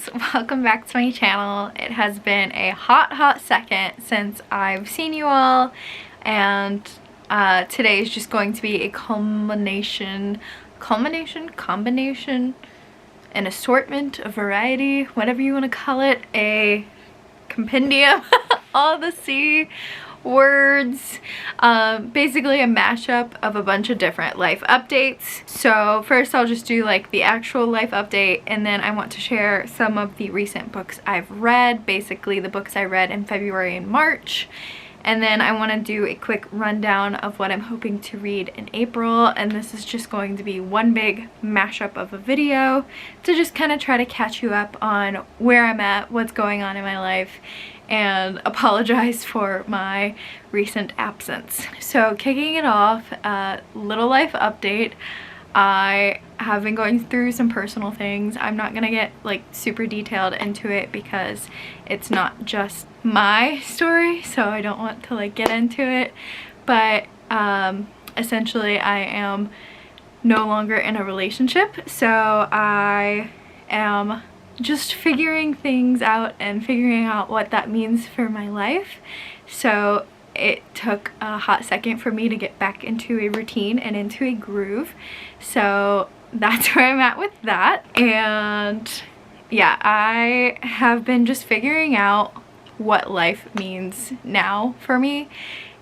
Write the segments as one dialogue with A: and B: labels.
A: friends, welcome back to my channel. It has been a hot second since I've seen you all, and today is just going to be a combination, an assortment, a variety, whatever you want to call it, a compendium, all the C words, basically a mashup of a bunch of different life updates. So first I'll just do like the actual life update, and then I want to share some of the recent books I've read, basically the books I read in February and March. And then I want to do a quick rundown of what I'm hoping to read in April, and this is just going to be one big mashup of a video to just kind of try to catch you up on where I'm at, what's going on in my life, and apologize for my recent absence. So kicking it off, little life update. I have been going through some personal things. I'm not gonna get like super detailed into it because it's not just my story, so I don't want to like get into it, but essentially I am no longer in a relationship, so I am just figuring things out and figuring out what that means for my life. So it took a hot second for me to get back into a routine and into a groove, so that's where I'm at with that. And yeah, I have been just figuring out what life means now for me,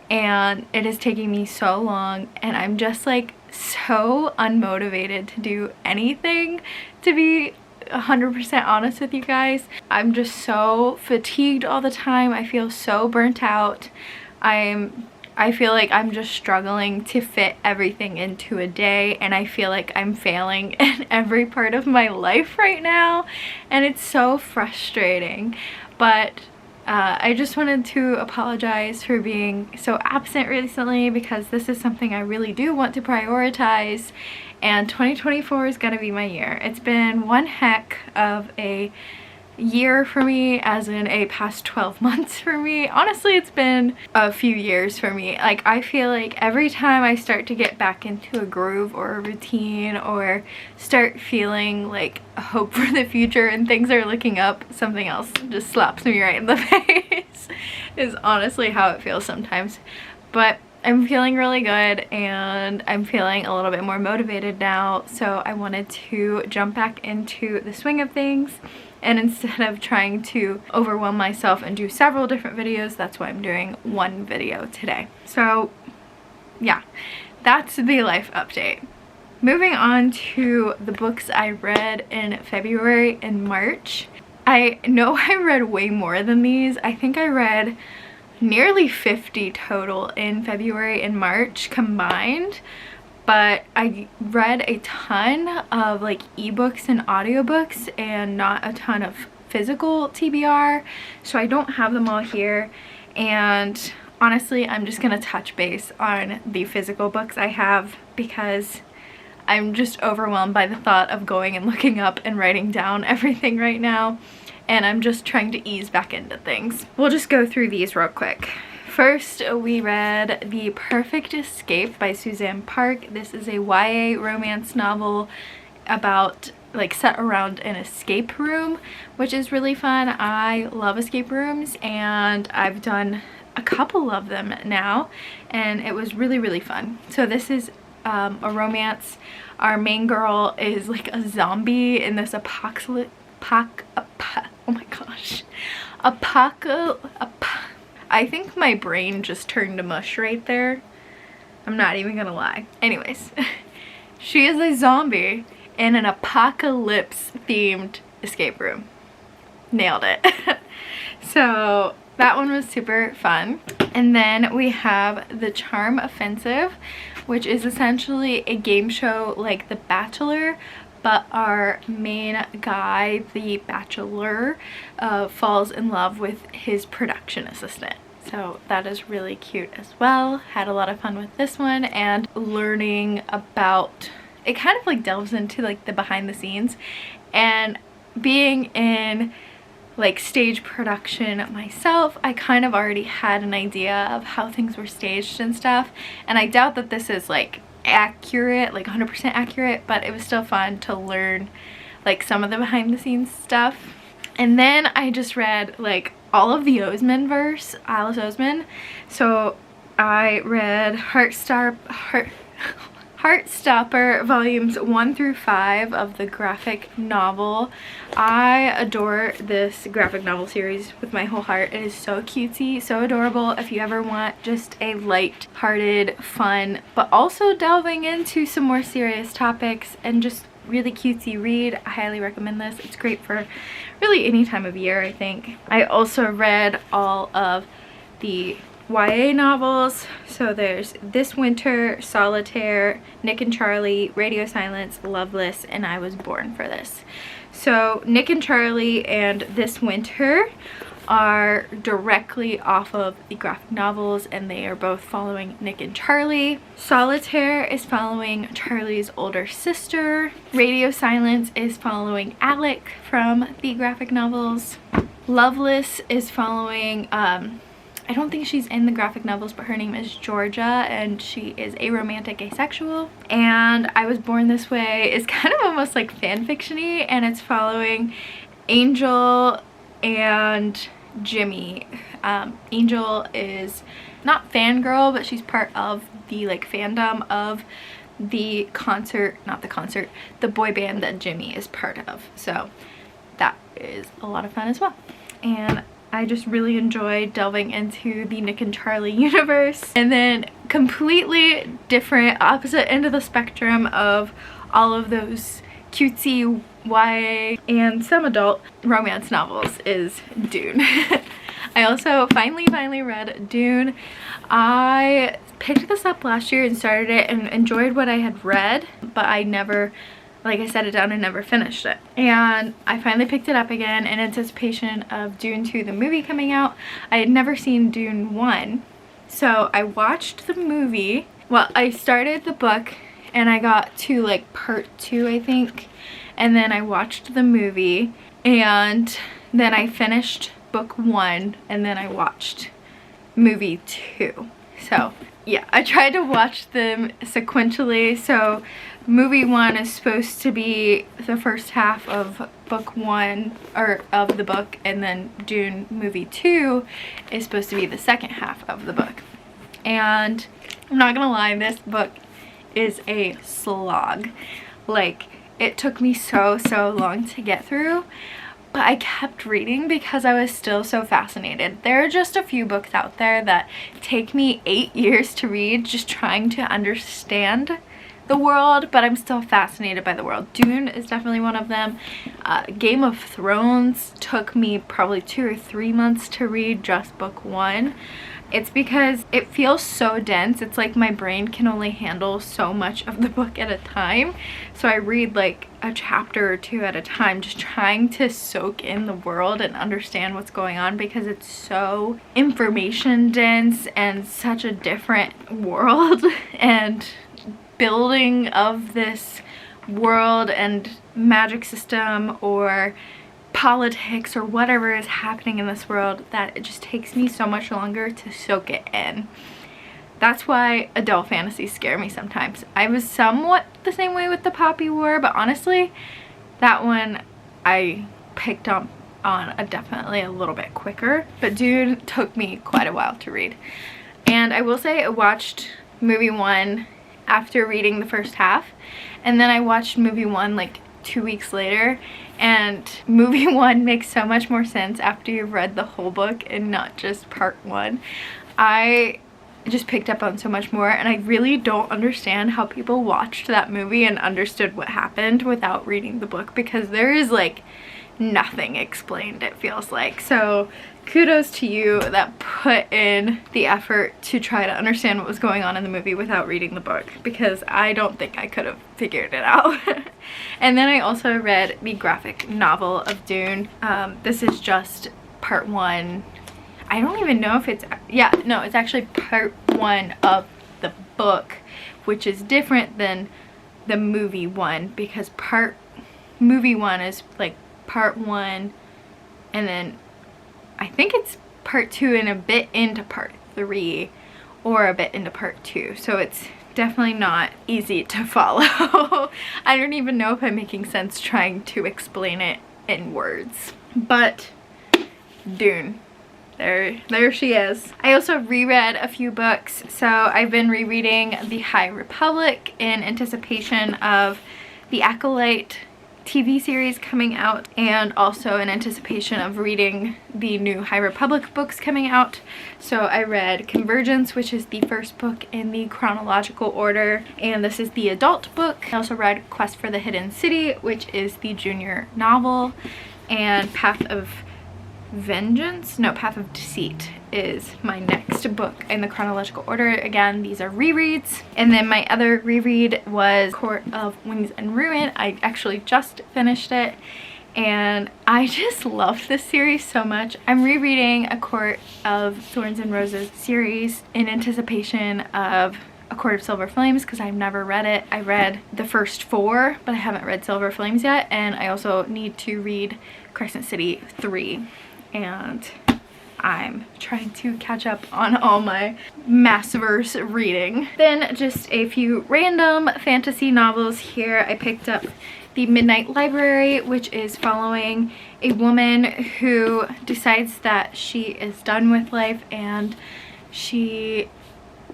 A: and it is taking me so long, and I'm just like so unmotivated to do anything, to be 100% honest with you guys. I'm just so fatigued all the time. I feel so burnt out. I feel like I'm just struggling to fit everything into a day, and I feel like I'm failing in every part of my life right now, and it's so frustrating. But I just wanted to apologize for being so absent recently, because this is something I really do want to prioritize, and 2024 is gonna be my year. It's been one heck of a year for me, as in a past 12 months for me. Honestly, it's been a few years for me. Like, I feel like every time I start to get back into a groove or a routine, or start feeling like a hope for the future and things are looking up, something else just slaps me right in the face is honestly how it feels sometimes. But I'm feeling really good, and I'm feeling a little bit more motivated now, so I wanted to jump back into the swing of things. And instead of trying to overwhelm myself and do several different videos, that's why I'm doing one video today. So yeah, that's the life update. Moving on to the books I read in February and March. I know I read way more than these. I think I read nearly 50 total in February and March combined. But I read a ton of like ebooks and audiobooks, and not a ton of physical TBR, so I don't have them all here. And honestly, I'm just gonna touch base on the physical books I have, because I'm just overwhelmed by the thought of going and looking up and writing down everything right now, and I'm just trying to ease back into things. We'll just go through these real quick. First, we read The Perfect Escape by Suzanne Park. This is a YA romance novel about, like, set around an escape room, which is really fun. I love escape rooms, and I've done a couple of them now, and it was really fun. So this is a romance. Our main girl is like a zombie in this apocalypse. Oh my gosh. I think my brain just turned to mush right there. I'm not even gonna lie. Anyways, she is a zombie in an apocalypse themed escape room. Nailed it. So that one was super fun. And then we have The Charm Offensive, which is essentially a game show like The Bachelor, but our main guy, the bachelor, falls in love with his production assistant. So that is really cute as well. Had a lot of fun with this one, and learning about, it kind of like delves into like the behind the scenes, and being in like stage production myself, I kind of already had an idea of how things were staged and stuff, and I doubt that this is like accurate, like 100% accurate, but it was still fun to learn like some of the behind the scenes stuff. And then I just read like all of the Oseman verse, Alice Oseman. So I read Heartstopper volumes 1 through 5 of the graphic novel. I adore this graphic novel series with my whole heart. It is so cutesy, so adorable. If you ever want just a light-hearted, fun, but also delving into some more serious topics and just really cutesy read, I highly recommend this. It's great for really any time of year, I think. I also read all of the YA novels. So there's This Winter, Solitaire, Nick and Charlie, Radio Silence, Loveless, and I Was Born for This. So Nick and Charlie and This Winter are directly off of the graphic novels, and they are both following Nick and Charlie. Solitaire is following Charlie's older sister. Radio Silence is following Alec from the graphic novels. Loveless is following I don't think she's in the graphic novels, but her name is Georgia, and she is aromantic asexual. And I Was Born This Way is kind of almost like fan fiction-y, and it's following Angel and Jimmy. Angel is not fangirl, but she's part of the like fandom of the the boy band that Jimmy is part of. So that is a lot of fun as well. And I just really enjoyed delving into the Nick and Charlie universe. And then completely different, opposite end of the spectrum of all of those cutesy YA and some adult romance novels is Dune. I also finally read Dune. I picked this up last year and started it and enjoyed what I had read, but I never, like I set it down and never finished it. And I finally picked it up again in anticipation of Dune 2, the movie, coming out. I had never seen Dune 1, so I watched the movie. Well, I started the book and I got to like part 2, I think, and then I watched the movie, and then I finished book 1, and then I watched movie 2. So yeah, I tried to watch them sequentially. So movie 1 is supposed to be the first half of book 1, or of the book, and then Dune movie 2 is supposed to be the second half of the book. And I'm not gonna lie, this book is a slog. Like, it took me so long to get through, but I kept reading because I was still so fascinated. There are just a few books out there that take me 8 years to read, just trying to understand the world, but I'm still fascinated by the world. Dune is definitely one of them. Game of Thrones took me probably 2 or 3 months to read just book 1. It's because it feels so dense. It's like my brain can only handle so much of the book at a time. So I read like a chapter or 2 at a time, just trying to soak in the world and understand what's going on, because it's so information dense and such a different world and building of this world and magic system or politics or whatever is happening in this world, that it just takes me so much longer to soak it in. That's why adult fantasies scare me sometimes. I was somewhat the same way with the Poppy War, but honestly, that one I picked up on definitely a little bit quicker. But Dune took me quite a while to read. And I will say I watched movie 1 after reading the first half, and then I watched movie 1 like 2 weeks later, and movie 1 makes so much more sense after you've read the whole book and not just part 1. I just picked up on so much more, and I really don't understand how people watched that movie and understood what happened without reading the book, because there is like nothing explained, it feels like. So kudos to you that put in the effort to try to understand what was going on in the movie without reading the book, because I don't think I could have figured it out. And then I also read the graphic novel of Dune. This is just part 1. I don't even know if it's, yeah, no, it's actually part 1 of the book, which is different than the movie 1, because movie 1 is like part 1, and then I think it's part 2 and a bit into part 3, or a bit into part 2. So it's definitely not easy to follow. I don't even know if I'm making sense trying to explain it in words. but Dune. There she is. I also reread a few books. So I've been rereading The High Republic in anticipation of the Acolyte TV series coming out, and also in anticipation of reading the new High Republic books coming out. So I read Convergence, which is the first book in the chronological order, and this is the adult book. I also read Quest for the Hidden City, which is the junior novel, and Path of Deceit is my next book in the chronological order. Again, these are rereads. And then my other reread was Court of Wings and Ruin. I actually just finished it, and I just love this series so much. I'm rereading A Court of Thorns and Roses series in anticipation of A Court of Silver Flames, because I've never read it. I read the first 4, but I haven't read Silver Flames yet, and I also need to read Crescent City 3. And I'm trying to catch up on all my Massverse reading. Then just a few random fantasy novels here. I picked up The Midnight Library, which is following a woman who decides that she is done with life, and she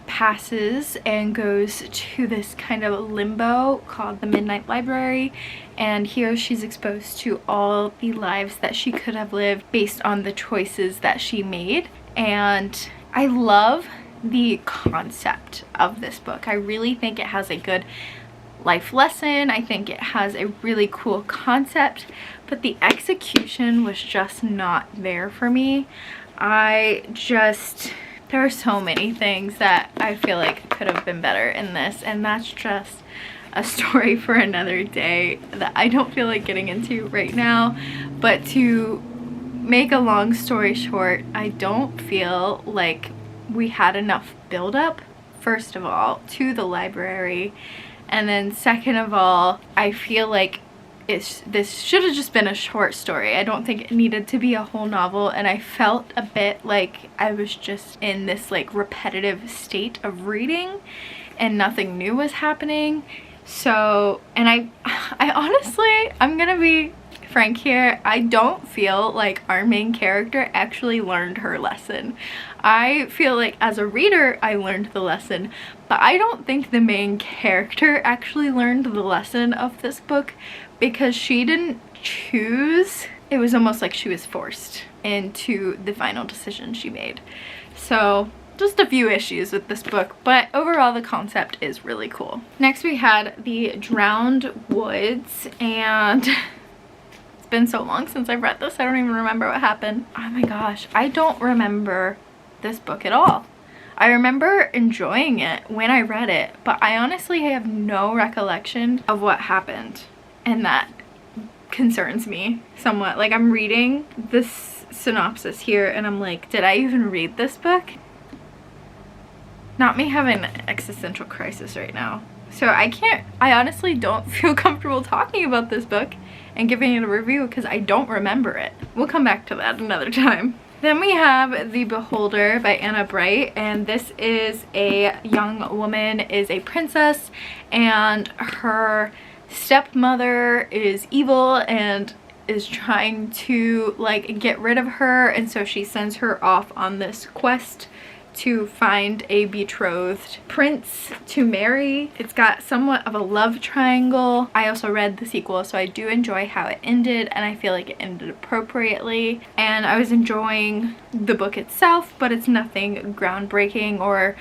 A: passes and goes to this kind of limbo called the Midnight Library, and here she's exposed to all the lives that she could have lived based on the choices that she made. And I love the concept of this book. I really think it has a good life lesson. I think it has a really cool concept, but the execution was just not there for me. There are so many things that I feel like could have been better in this, and that's just a story for another day that I don't feel like getting into right now. But to make a long story short, I don't feel like we had enough build-up, first of all, to the library, and then second of all, I feel like this should have just been a short story. I don't think it needed to be a whole novel, and I felt a bit like I was just in this like repetitive state of reading and nothing new was happening. So, and I honestly, I'm gonna be frank here, I don't feel like our main character actually learned her lesson. I feel like as a reader I learned the lesson, but I don't think the main character actually learned the lesson of this book, because she didn't choose. It was almost like she was forced into the final decision she made. So just a few issues with this book, but overall the concept is really cool. Next we had The Drowned Woods, and it's been so long since I've read this, I don't even remember what happened. Oh my gosh, I don't remember this book at all. I remember enjoying it when I read it, but I honestly have no recollection of what happened, and that concerns me somewhat. Like, I'm reading this synopsis here and I'm like, did I even read this book? Not me having an existential crisis right now. So I honestly don't feel comfortable talking about this book and giving it a review because I don't remember it. We'll come back to that another time. Then we have The Beholder by Anna Bright, and this is a young woman is a princess, and her stepmother is evil and is trying to like get rid of her, and so she sends her off on this quest to find a betrothed prince to marry. It's got somewhat of a love triangle. I also read the sequel, so I do enjoy how it ended, and I feel like it ended appropriately, and I was enjoying the book itself, but it's nothing groundbreaking or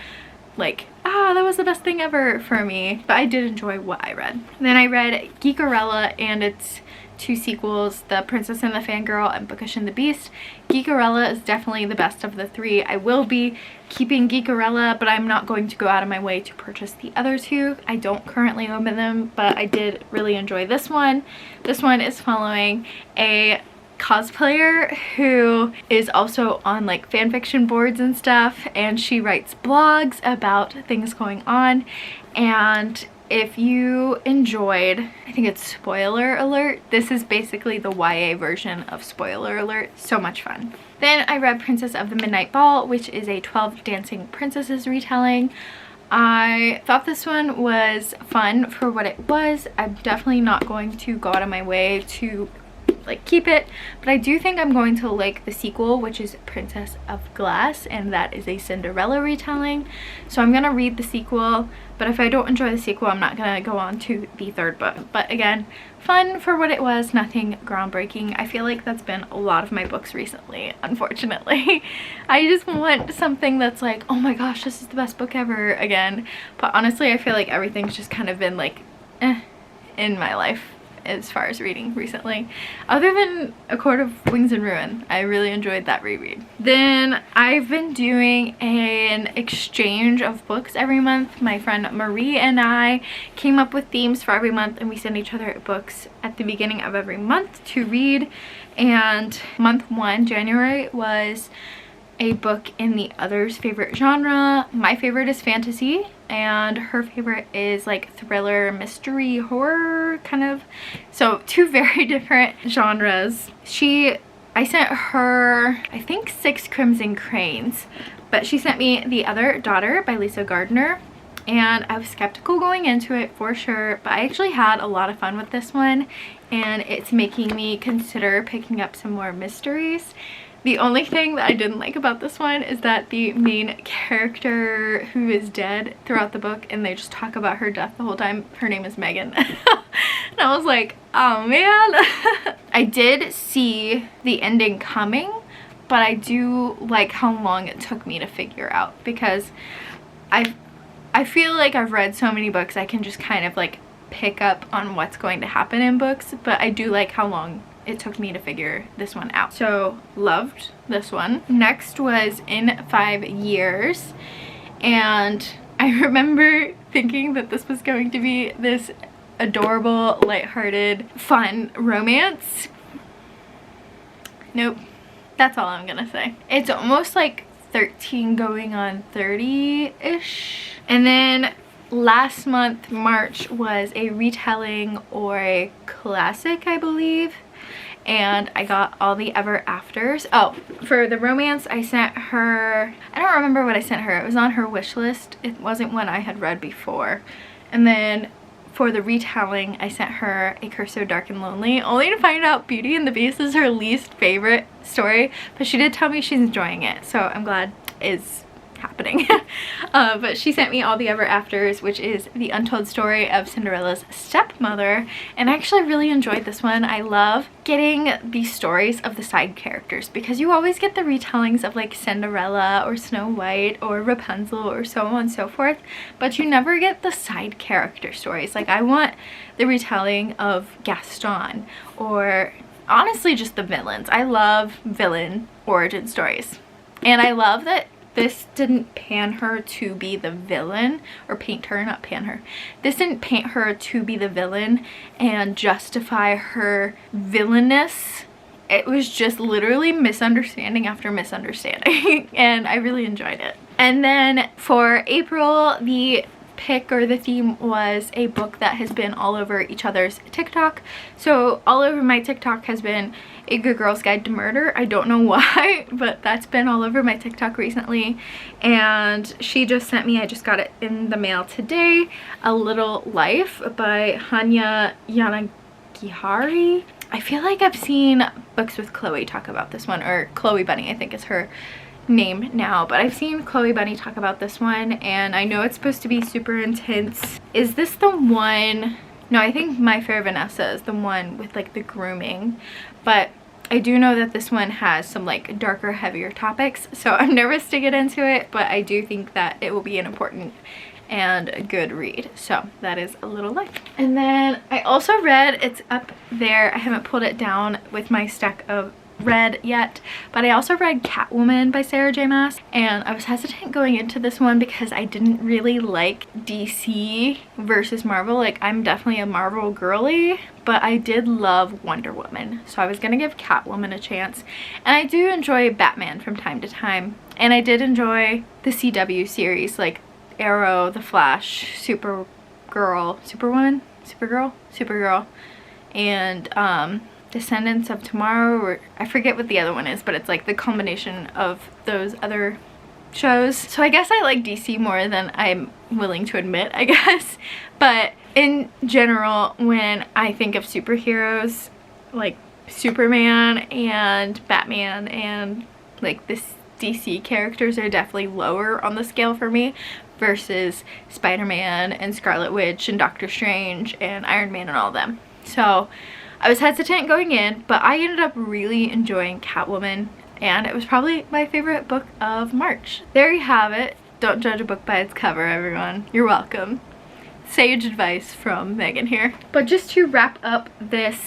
A: like, that was the best thing ever for me, but I did enjoy what I read. Then I read Geekerella and its two sequels, The Princess and the Fangirl and Bookish and the Beast. Geekerella is definitely the best of the three. I will be keeping Geekerella, but I'm not going to go out of my way to purchase the other two. I don't currently own them, but I did really enjoy this one. This one is following a cosplayer who is also on like fanfiction boards and stuff, and she writes blogs about things going on. And if you enjoyed, I think it's Spoiler Alert, this is basically the YA version of Spoiler Alert. So much fun. Then I read Princess of the Midnight Ball, which is a 12 Dancing Princesses retelling. I thought this one was fun for what it was. I'm definitely not going to go out of my way to like keep it, but I do think I'm going to like the sequel, which is Princess of Glass, and that is a Cinderella retelling. So I'm gonna read the sequel, but if I don't enjoy the sequel, I'm not gonna go on to the third book. But again, fun for what it was, nothing groundbreaking. I feel like that's been a lot of my books recently, unfortunately. I just want something that's like, oh my gosh, this is the best book ever again. But honestly, I feel like everything's just kind of been like in my life as far as reading recently, other than A Court of Wings and Ruin. I really enjoyed that reread. Then I've been doing an exchange of books every month. My friend Marie and I came up with themes for every month, and we send each other books at the beginning of every month to read. And month 1, January, was a book in the other's favorite genre. My favorite is fantasy, and her favorite is like thriller, mystery, horror kind of. So 2 very different genres. I sent her, I think, 6 Crimson Cranes, but she sent me The Other Daughter by Lisa Gardner. And I was skeptical going into it for sure, but I actually had a lot of fun with this one, and it's making me consider picking up some more mysteries. The only thing that I didn't like about this one is that the main character, who is dead throughout the book, and they just talk about her death the whole time, her name is Megan. And I was like, oh man. I did see the ending coming, but I do like how long it took me to figure out, because I feel like I've read so many books, I can just kind of like pick up on what's going to happen in books, but I do like how long it took me to figure this one out. So loved this one. Next was In 5 Years, and I remember thinking that this was going to be this adorable, lighthearted, fun romance. Nope. That's all I'm gonna say. It's almost like 13 going on 30-ish. And then last month, March, was a retelling or a classic, I believe. And I got All the Ever Afters. Oh, for the romance, I sent her, I don't remember what I sent her. It was on her wish list. It wasn't one I had read before. And then for the retelling, I sent her A Curse So Dark and Lonely, only to find out Beauty and the Beast is her least favorite story. But she did tell me she's enjoying it, so I'm glad it's happening. But she sent me All the Ever Afters, which is the untold story of Cinderella's stepmother, and I actually really enjoyed this one. I love getting these stories of the side characters, because you always get the retellings of like Cinderella or Snow White or Rapunzel or so on and so forth, but you never get the side character stories. Like, I want the retelling of Gaston, or honestly just the villains. I love villain origin stories, and I love that this didn't pan her to be the villain, or paint her, not pan her. This didn't paint her to be the villain and justify her villainous. It was just literally misunderstanding after misunderstanding, and I really enjoyed it. And then for April, the pick or the theme was a book that has been all over each other's TikTok. So all over my TikTok has been A Good Girl's Guide to Murder. I don't know why, but that's been all over my TikTok recently. And she just sent me, I just got it in the mail today, A Little Life by Hanya Yanagihari. I feel like I've seen Books with Chloe talk about this one, or Chloe Bunny, I think is her name now, but I've seen Chloe Bunny talk about this one, and I know it's supposed to be super intense. Is this the one? No, I think My Fair Vanessa is the one with like the grooming, but I do know that this one has some like darker, heavier topics, so I'm nervous to get into it, but I do think that it will be an important and a good read. So that is A Little Life. And then I also read, it's up there, I haven't pulled it down with my stack of read yet, but I also read Catwoman by Sarah J Maas, and I was hesitant going into this one because I didn't really like DC versus Marvel. Like, I'm definitely a Marvel girly, but I did love Wonder Woman, so I was gonna give Catwoman a chance. And I do enjoy Batman from time to time, and I did enjoy the CW series like Arrow, The Flash, Supergirl, and Descendants of Tomorrow, or I forget what the other one is, but it's like the combination of those other shows. So I guess I like DC more than I'm willing to admit, I guess. But in general, when I think of superheroes, like Superman and Batman and like the DC characters are definitely lower on the scale for me versus Spider-Man and Scarlet Witch and Doctor Strange and Iron Man and all of them. So I was hesitant going in, but I ended up really enjoying Catwoman, and it was probably my favorite book of March. There you have it. Don't judge a book by its cover, everyone. You're welcome. Sage advice from Megan here. But just to wrap up this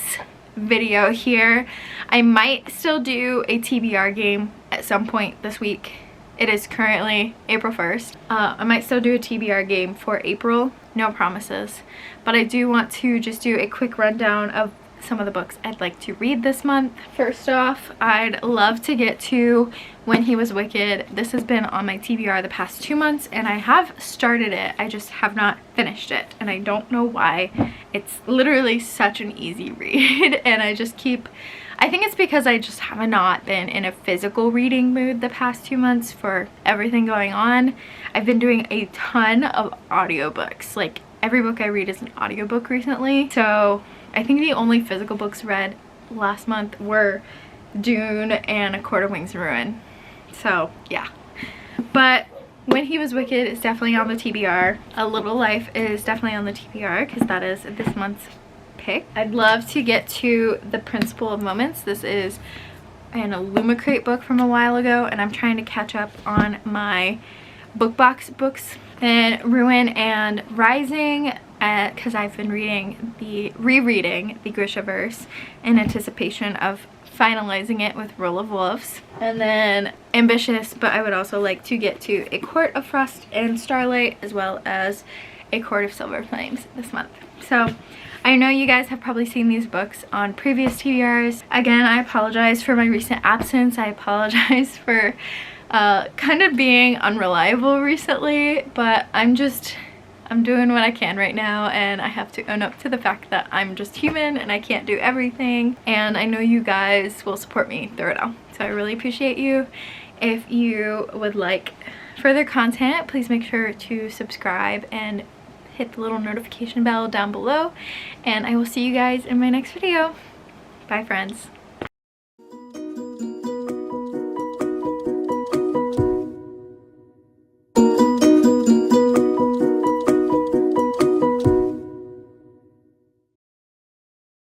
A: video here, I might still do a TBR game at some point this week. It is currently April 1st. I might still do a TBR game for April. No promises. But I do want to just do a quick rundown of some of the books I'd like to read this month. First off, I'd love to get to When He Was Wicked. This has been on my TBR the past 2 months, and I have started it. I just have not finished it, and I don't know why. It's literally such an easy read, and I think it's because I just have not been in a physical reading mood the past 2 months for everything going on. I've been doing a ton of audiobooks. Like, every book I read is an audiobook recently. So I think the only physical books read last month were Dune and A Court of Wings and Ruin. So yeah. But When He Was Wicked is definitely on the TBR. A Little Life is definitely on the TBR because that is this month's pick. I'd love to get to The Principle of Moments. This is an Illumicrate book from a while ago, and I'm trying to catch up on my book box books. Then Ruin and Rising, because I've been rereading the Grishaverse in anticipation of finalizing it with Roll of Wolves. And then Ambitious, but I would also like to get to A Court of Frost and Starlight, as well as A Court of Silver Flames this month. So I know you guys have probably seen these books on previous TBRs. Again, I apologize for my recent absence. I apologize for kind of being unreliable recently, but I'm doing what I can right now, and I have to own up to the fact that I'm just human and I can't do everything, and I know you guys will support me through it all. So I really appreciate you. If you would like further content, please make sure to subscribe and hit the little notification bell down below, and I will see you guys in my next video. Bye, friends.